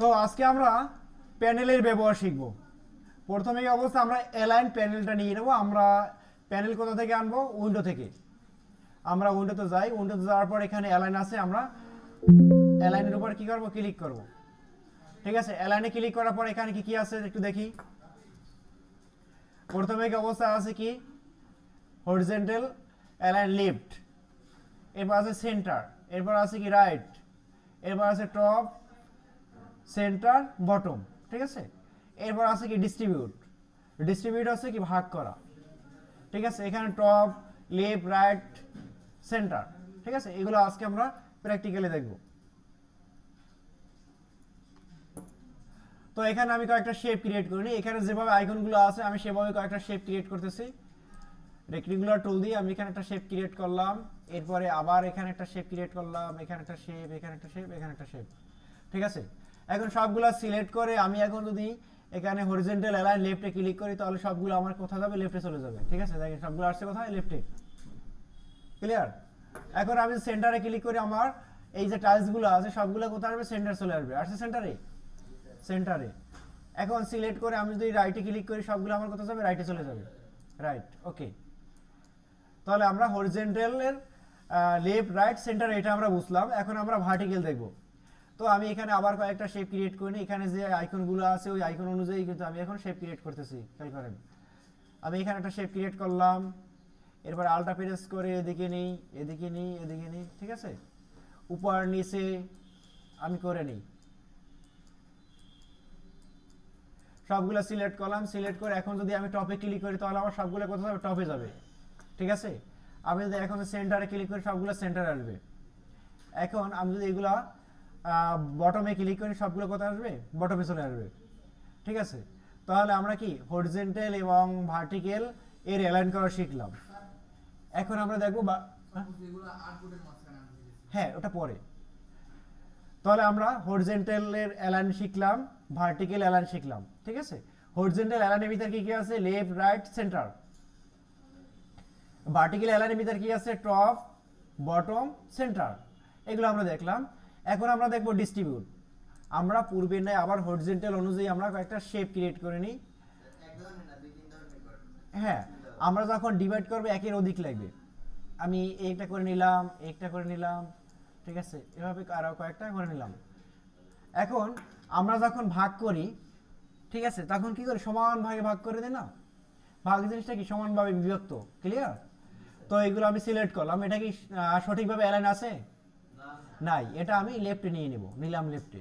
তো আজকে আমরা প্যানেলের ব্যবহার শিখব। প্রথমে অবস্থা আমরা অ্যালাইন প্যানেলটা নিয়ে নেব। আমরা প্যানেল কোথা থেকে আনবো? উইন্ডো থেকে। আমরা উইন্ডোতে যাই, উইন্ডোতে যাওয়ার পর এখানে অ্যালাইন আছে, আমরা অ্যালাইনের উপর কি করব? ক্লিক করব। ঠিক আছে, অ্যালাইনে ক্লিক করার পর এখানে কি কি আছে একটু দেখি। প্রথমে অবস্থা আছে কি হরিজন্টাল অ্যালাইন লেফট, এরপর আছে সেন্টার, এরপর আছে কি রাইট, এরপর আছে টপ সেন্টার বটম। ঠিক আছে, এরপর আছে কি ডিস্ট্রিবিউট। ডিস্ট্রিবিউট আছে কি ভাগ করা। ঠিক আছে, এখানে টপ লেফট রাইট সেন্টার। ঠিক আছে, এগুলো আজকে আমরা প্র্যাকটিক্যালি দেখব। তো এখানে আমি কয়েকটা শেপ ক্রিয়েট করিনি, এখানে যেভাবে আইকনগুলো আছে আমি সেভাবে কয়েকটা শেপ ক্রিয়েট করতেছি। রেক্টেঙ্গুলার টুল দিয়ে আমি এখানে একটা শেপ ক্রিয়েট করলাম, এরপরে আবার এখানে একটা শেপ ক্রিয়েট করলাম, এখানে একটা শেপ, এখানে একটা শেপ, এখানে একটা শেপ। ঠিক আছে, এখন সবগুলো সিলেক্ট করে আমি এখন যদি এখানে হরিজন্টাল অ্যালাইন লেফটে ক্লিক করি তাহলে সবগুলো আমার কোথায় যাবে? লেফটে চলে যাবে। ঠিক আছে, দেখেন সবগুলো আসছে কোথায়? লেফটে। ক্লিয়ার? এখন আমি সেন্টারে ক্লিক করি, আমার এই যে টাইলসগুলো আছে সবগুলো কোথায় আসবে? সেন্টার চলে আসবে। আসছে সেন্টারে, সেন্টারে। এখন সিলেক্ট করে আমি যদি রাইটে ক্লিক করি সবগুলো আমার কোথায় যাবে? রাইটে চলে যাবে। রাইট, ওকে। তাহলে আমরা হরিজন্টালের লেফট রাইট সেন্টার এটা আমরা বুঝলাম। এখন আমরা ভার্টিক্যাল দেখব। তো আমি এখানে আবার কয়েকটা শেপ ক্রিয়েট করি, এখানে যে আইকনগুলো আছে ওই আইকন অনুযায়ী কিন্তু আমি এখন শেপ ক্রিয়েট করতেছি। খেয়াল করেন, আমি এখানে একটা শেপ ক্রিয়েট করলাম, এরপর আলটা প্রেস করে এদিকে নিই, এদিকে নিই, এদিকে নিই। ঠিক আছে, উপর নিচে আমি করে নিই। সবগুলো সিলেক্ট করলাম, সিলেক্ট করে এখন যদি আমি টপে ক্লিক করি তাহলে আমার সবগুলো কোথায় যাবে? টপে যাবে। ঠিক আছে, আমি যদি এখন সেন্টারে ক্লিক করি সবগুলো সেন্টারে আসবে। এখন আমি যদি এগুলা বটমে ক্লিক করি সবগুলো কোথায় আসবে? বটমে চলে আসবে। ঠিক আছে, তাহলে আমরা কি হরিজন্টাল এবং ভার্টিক্যাল এর অ্যালাইন করা শিখলাম। এখন আমরা দেখবো হ্যাঁ ওটা পরে। তাহলে আমরা হরিজন্টালের অ্যালাইন শিখলাম, ভার্টিক্যাল অ্যালাইন শিখলাম। ঠিক আছে, হরিজন্টাল অ্যালাইনের ভিতর কি কি আছে? Left right centre. ভার্টিক্যাল অ্যালাইনের ভিতর কি আছে? Top bottom centre. এগুলো আমরা দেখলাম। এখন আমরা দেখব ডিস্ট্রিবিউট। আমরা পূর্বে নেই আবার হরিজন্টাল অনুযায়ী আমরা কয়েকটা শেপ ক্রিয়েট করে নিই। হ্যাঁ, আমরা যখন ডিভাইড করবো একের অধিক লাগবে। আমি একটা করে নিলাম, একটা করে নিলাম। ঠিক আছে, এভাবে আরো কয়েকটা করে নিলাম। এখন আমরা যখন ভাগ করি, ঠিক আছে, তখন কি করি? সমান ভাগে ভাগ করে দিই না? ভাগ জিনিসটা কি? সমানভাবে বিভক্ত। ক্লিয়ার? তো এগুলো আমি সিলেক্ট করলাম, এটা কি সঠিকভাবে অ্যালাইন আছে? নাই, এটা আমি লেফটে নিয়ে নেব, নিলাম লেফটে।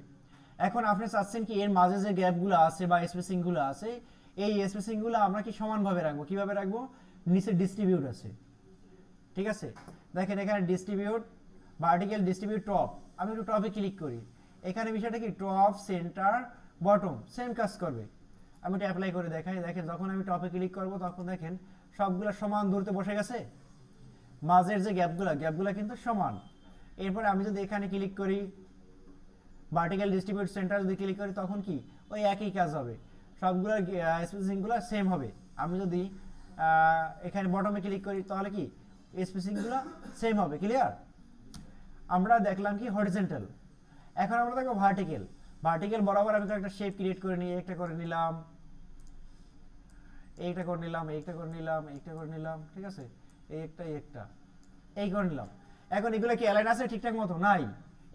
এখন আপনি চাচ্ছেন কি এর মাঝে যে গ্যাপগুলো আছে বা স্পেসিংগুলো আছে এই স্পেসিংগুলো আমরা কি সমানভাবে রাখবো? কিভাবে রাখবো? নিচে ডিস্ট্রিবিউট আছে। ঠিক আছে, দেখেন এখানে ডিস্ট্রিবিউট, ভার্টিক্যাল ডিস্ট্রিবিউট টপ। আমি একটু টপে ক্লিক করি, এখানে বিষয়টা কি? টপ সেন্টার বটম সেম কাজ করবে। আমি এটা অ্যাপ্লাই করে দেখাই। দেখেন যখন আমি টপে ক্লিক করব তখন দেখেন সবগুলো সমান দূরত্বে বসে গেছে। মাঝের যে গ্যাপগুলো কিন্তু সমান। এরপরে আমি যদি এখানে ক্লিক করি ভার্টিক্যাল ডিস্ট্রিবিউট সেন্টার যদি ক্লিক করি তখন কি ওই একই কাজ হবে, সবগুলোর স্পেসিংগুলো সেম হবে। আমি যদি এখানে বটমে ক্লিক করি তাহলে কি স্পেসিংগুলো সেম হবে। ক্লিয়ার? আমরা দেখলাম কি হরিজন্টাল। এখন আমরা দেখবো ভার্টিক্যাল। ভার্টিক্যাল বরাবর আমি একটা শেপ ক্রিয়েট করে নিই, একটা করে নিলাম, এইটা করে নিলাম, এইটা করে নিলাম, এইটা করে নিলাম। ঠিক আছে, এই একটা এই করে নিলাম। এখন এগুলো কি অ্যালাইন আছে ঠিকঠাক মতো? নাই,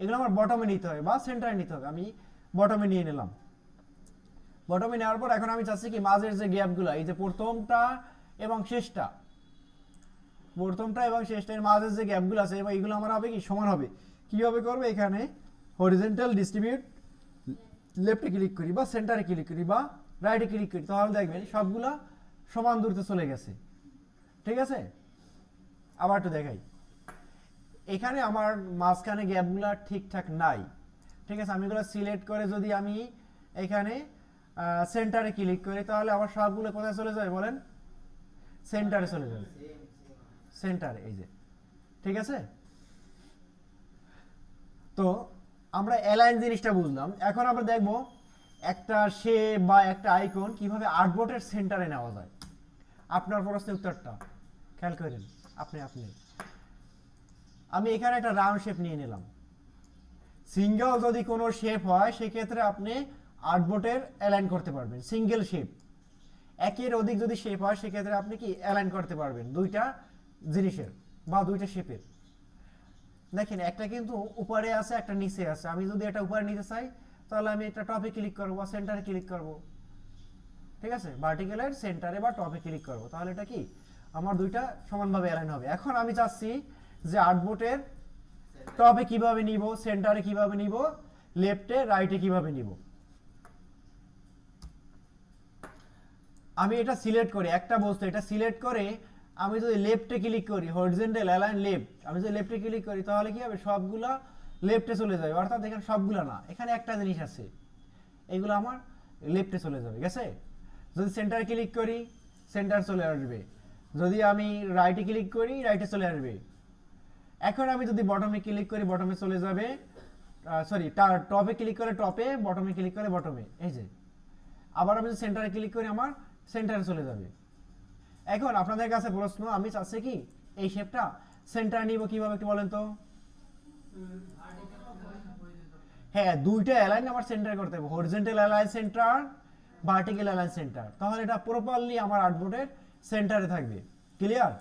এগুলো আমার বটমে নিতে হবে বা সেন্টারে নিতে হবে। আমি বটমে নিয়ে নিলাম। বটমে নেওয়ার পর এখন আমি চাচ্ছি কি মাঝের যে গ্যাপগুলো, এই যে প্রথমটা এবং শেষটা, প্রথমটা এবং শেষটার মাঝের যে গ্যাপগুলো আছে এবং এইগুলো আমার হবে কি সমান হবে। কিভাবে করবে? এখানে হরিজন্টাল ডিস্ট্রিবিউট লেফটে ক্লিক করি বা সেন্টারে ক্লিক করি বা রাইটে ক্লিক করি তাহলে দেখবেন সবগুলা সমান দূরত্বে চলে গেছে। ঠিক আছে, আবার একটু দেখাই। এখানে আমার মাঝখানে গ্যাপগুলো ঠিকঠাক নাই। ঠিক আছে, আমি এগুলো সিলেক্ট করে যদি আমি এখানে সেন্টারে ক্লিক করি তাহলে আমার সবগুলো কোথায় চলে যাবে বলেন? সেন্টারে চলে যাবে। সেন্টারে, এই যে। ঠিক আছে, তো আমরা অ্যালাইন জিনিসটা বুঝলাম। এখন আমরা দেখব একটা শেপ বা একটা আইকন কিভাবে আর্টবোর্ডের সেন্টারে নেওয়া যায়। আপনার প্রশ্নের উত্তরটা খেয়াল করেন। আপনি আমি এখানে একটা রাউন্ড শেপ নিয়ে নিলাম, সিঙ্গেল যদি কোনো শেপ হয় সেক্ষেত্রে আপনি আর্টবোর্ডের অ্যালাইন করতে পারবেন। সিঙ্গেল শেপ, একের অধিক যদি শেপ হয় সেক্ষেত্রে আপনি কি অ্যালাইন করতে পারবেন দুইটা জিনিসের বা দুইটা শেপের। দেখেন একটা কিন্তু উপরে আছে, একটা নিচে আছে। আমি যদি এটা উপরে নিতে চাই তাহলে আমি এটা টপে ক্লিক করব বা সেন্টারে ক্লিক করব, ঠিক আছে, ভার্টিক্যালের সেন্টারে বা টপে ক্লিক করব, তাহলে এটা কি আমার দুইটা সমানভাবে অ্যালাইন হবে। এখন আমি চাচ্ছি যে আর্টবোর্ডের টপে কিভাবে নিব, সেন্টারে কিভাবে নিব, লেফটে রাইটে কিভাবে নিব। আমি এটা সিলেক্ট করি, একটা বস্তু এটা সিলেক্ট করে আমি যদি লেফটে ক্লিক করি, হরিজন্টাল অ্যালাইন লেফট, আমি যদি লেফটে ক্লিক করি তাহলে কি হবে, সবগুলা লেফটে চলে যাবে। অর্থাৎ এখানে সবগুলা না, এখানে একটা জিনিস আছে, এগুলো আমার লেফটে চলে যাবে, গেছে। যদি সেন্টারে ক্লিক করি সেন্টার চলে আসবে, যদি আমি রাইটে ক্লিক করি রাইটে চলে আসবে। এখন আমি যদি বটমে ক্লিক করি বটমে চলে যাবে, সরি টপে ক্লিক করে টপে, বটমে ক্লিক করে বটমে, এই যে। আবার আমি যদি সেন্টারে ক্লিক করি আমার সেন্টারে চলে যাবে। এখন আপনাদের কাছে প্রশ্ন, আমি চাচ্ছি কি এই শেপটা সেন্টার নিব কিভাবে একটু বলেন তো। হ্যাঁ, দুইটা অ্যালাইন আমার সেন্টার করতে হবে, horizontal align centre, vertical align centre, তাহলে এটা প্রপারলি আমার আর্টবোর্ডের সেন্টারে থাকবে। ক্লিয়ার?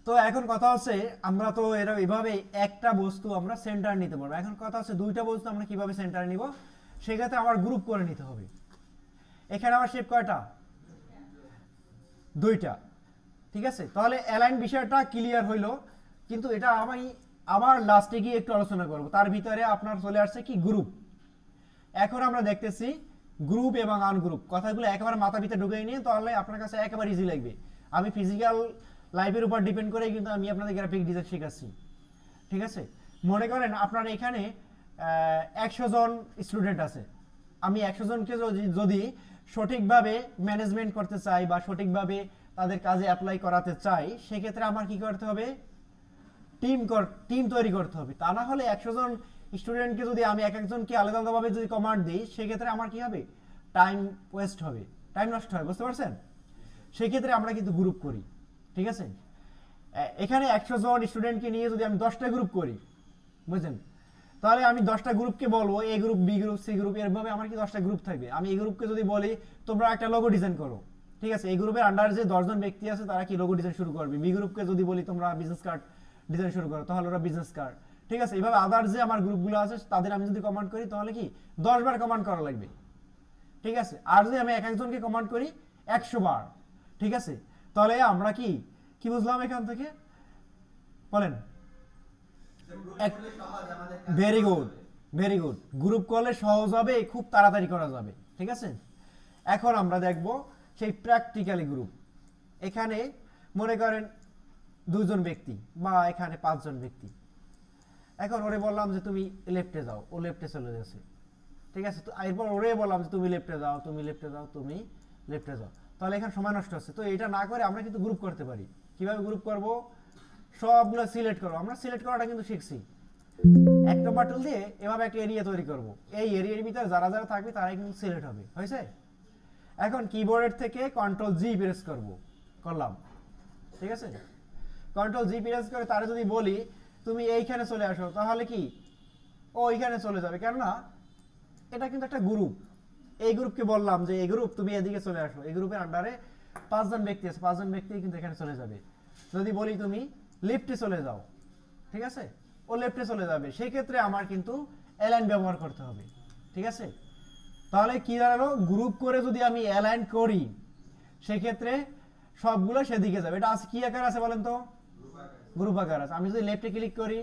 তো এখন কথা হচ্ছে আমরা তো এরা এইভাবে একটা বস্তু আমরা সেন্টার নিতে পারবো। এখন কথা হচ্ছে দুইটা বস্তু আমরা কিভাবে সেন্টার নিব, সেক্ষেত্রে আমার গ্রুপ করে নিতে হবে। এখানে আমার শেপ কয়টা, দুইটা, ঠিক আছে। তাহলে অ্যালাইন বিষয়টা ক্লিয়ার হইলো, কিন্তু এটা আমি আবার লাস্টে গিয়ে একটু আলোচনা করব। তার ভিতরে আপনার চলে আসছে কি গ্রুপ। এখন আমরা দেখতেছি গ্রুপ এবং আনগ্রুপ, কথাগুলো একেবারে মাথা ভিতরে ঢুকিয়ে নিয়ে তাহলে আপনার কাছে একেবারে ইজি লাগবে। আমি ফিজিক্যাল লাইফের উপর ডিপেন্ড করে কিন্তু আমি আপনাদের গ্রাফিক ডিজাইন শেখাচ্ছি, ঠিক আছে। মনে করেন আপনার এখানে 100 জন স্টুডেন্ট আছে, আমি 100 জনকে যদি সঠিকভাবে ম্যানেজমেন্ট করতে চাই বা সঠিকভাবে তাদের কাজে অ্যাপ্লাই করাতে চাই, সেক্ষেত্রে আমার কি করতে হবে, টিম তৈরি করতে হবে। তা না হলে 100 জন স্টুডেন্টকে যদি আমি এক একজনকে আলাদা আলাদাভাবে যদি কমান্ড দিই, সেক্ষেত্রে আমার কি হবে, টাইম ওয়েস্ট হবে, টাইম নষ্ট হয়, বুঝতে পারছেন। সেক্ষেত্রে আমরা কিন্তু গ্রুপ করি, ঠিক আছে। এখানে 100 জন স্টুডেন্টকে নিয়ে যদি আমি 10টা গ্রুপ করি, বুঝলেন, তাহলে আমি 10টা গ্রুপকে বলবো A group, B group, C group, এরভাবে আমার কি 10টা গ্রুপ থাকবে। আমি এই গ্রুপকে যদি বলি তোমরা একটা লোগো ডিজাইন করো, ঠিক আছে, এই গ্রুপের আন্ডার যে 10 জন ব্যক্তি আছে তারা কি লোগো ডিজাইন শুরু করবে। বি গ্রুপকে যদি বলি তোমরা বিজনেস কার্ড ডিজাইন শুরু করো, তাহলে ওরা বিজনেস কার্ড, ঠিক আছে। এইভাবে আদার যে আমার গ্রুপগুলো আছে তাদের আমি যদি কমান্ড করি তাহলে কি 10 বার কমান্ড করা লাগবে, ঠিক আছে। আর যদি আমি এক একজনকে কমান্ড করি 100 বার, ঠিক আছে, তাহলে আমরা কি কি বুঝলাম এখান থেকে বলেন। Very good, very good. Group করলে সহজ হবে, খুব তাড়াতাড়ি করা যাবে, ঠিক আছে। এখন আমরা দেখব সেই প্র্যাকটিক্যালি গ্রুপ। এখানে মনে করেন 2 জন ব্যক্তি বা এখানে 5 জন ব্যক্তি। এখন ওরে বললাম যে তুমি লেফটে যাও, ও লেফটে চলে যাচ্ছে, ঠিক আছে। তো এরপর ওরে বললাম যে তুমি লেফটে যাও, তুমি লেফটে যাও, তুমি লেফটে যাও, তাহলে এখানে সময় নষ্ট হচ্ছে। তো এটা না করে আমরা কিন্তু গ্রুপ করতে পারি। কিভাবে গ্রুপ করব, সবগুলো সিলেক্ট করবো। আমরা সিলেক্ট করাটা কিন্তু শিখছি। 1 নম্বর টুল দিয়ে এভাবে একটা এরিয়া তৈরি করব, এই এরিয়ার ভিতরে যারা যারা থাকবে তারাই কিন্তু সিলেক্ট হবে, হয়েছে। এখন কিবোর্ডের থেকে কন্ট্রোল জি প্রেস করলাম, ঠিক আছে। কন্ট্রোল জি প্রেস করে তারা যদি বলি তুমি এইখানে চলে আসো, তাহলে কি ও এইখানে চলে যাবে, কেননা এটা কিন্তু একটা গ্রুপ। এই গ্রুপকে বললাম যে এই গ্রুপ তুমি এদিকে চলে আসো, এই গ্রুপের আন্ডারে 5 জন ব্যক্তি আছে, 5 জন ব্যক্তি কিন্তু এখানে চলে যাবে। যদি বলি তুমি লেফটে চলে যাও, ঠিক আছে, ও লেফটে চলে যাবে। সেই ক্ষেত্রে আমার কিন্তু অ্যালাইন ব্যবহার করতে হবে, ঠিক আছে। তাহলে কি দাঁড়ালো, গ্রুপ করে যদি আমি অ্যালাইন করি সেক্ষেত্রে সবগুলো সেদিকে যাবে। এটা আছে কি আকার আছে বলেন তো, গ্রুপ আকার আছে। আমি যদি লেফটে ক্লিক করি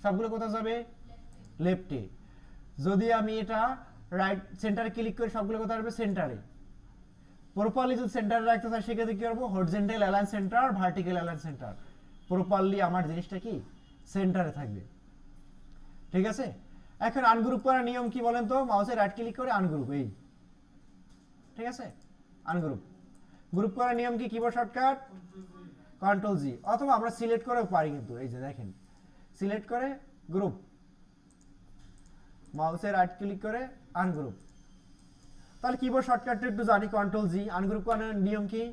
সবগুলো কোথায় যাবে, লেফটে। যদি আমি এটা রাইট সেন্টারে ক্লিক করি সবগুলো কোথায় আসবে, সেন্টারে। প্রপারলি যদি সেন্টারে রাখতে চাই সেক্ষেত্রে কি করবো, horizontal align centre, vertical align centre, properly আমার জিনিসটা কি সেন্টারে থাকবে, ঠিক আছে। এখন আনগ্রুপ করার নিয়ম কি বলেন তো, মাউসে রাইট ক্লিক করে আনগ্রুপ, এই, ঠিক আছে, আনগ্রুপ। গ্রুপ করার নিয়ম কি, কিবোর্ড শর্টকাট কন্ট্রোল জি, অথবা আমরা সিলেক্ট করেও পারি কিন্তু, এই যে দেখেন সিলেক্ট করে গ্রুপ, মাউসে রাইট ক্লিক করে আনগ্রুপ। তাহলে কিবোর্ড শর্টকাটটা একটু জানি, কন্ট্রোল জি। আনগ্রুপ করার নিয়ম কি,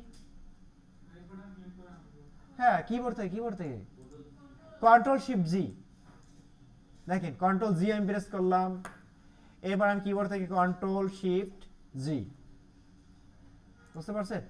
হ্যাঁ কিবোর্ড থেকে কন্ট্রোল শিফট জি, দেখেন কন্ট্রোল জি আমি প্রেস করলাম, এবার আমি কিবোর্ড থেকে কন্ট্রোল শিফট জি, বুঝতে পারছেন?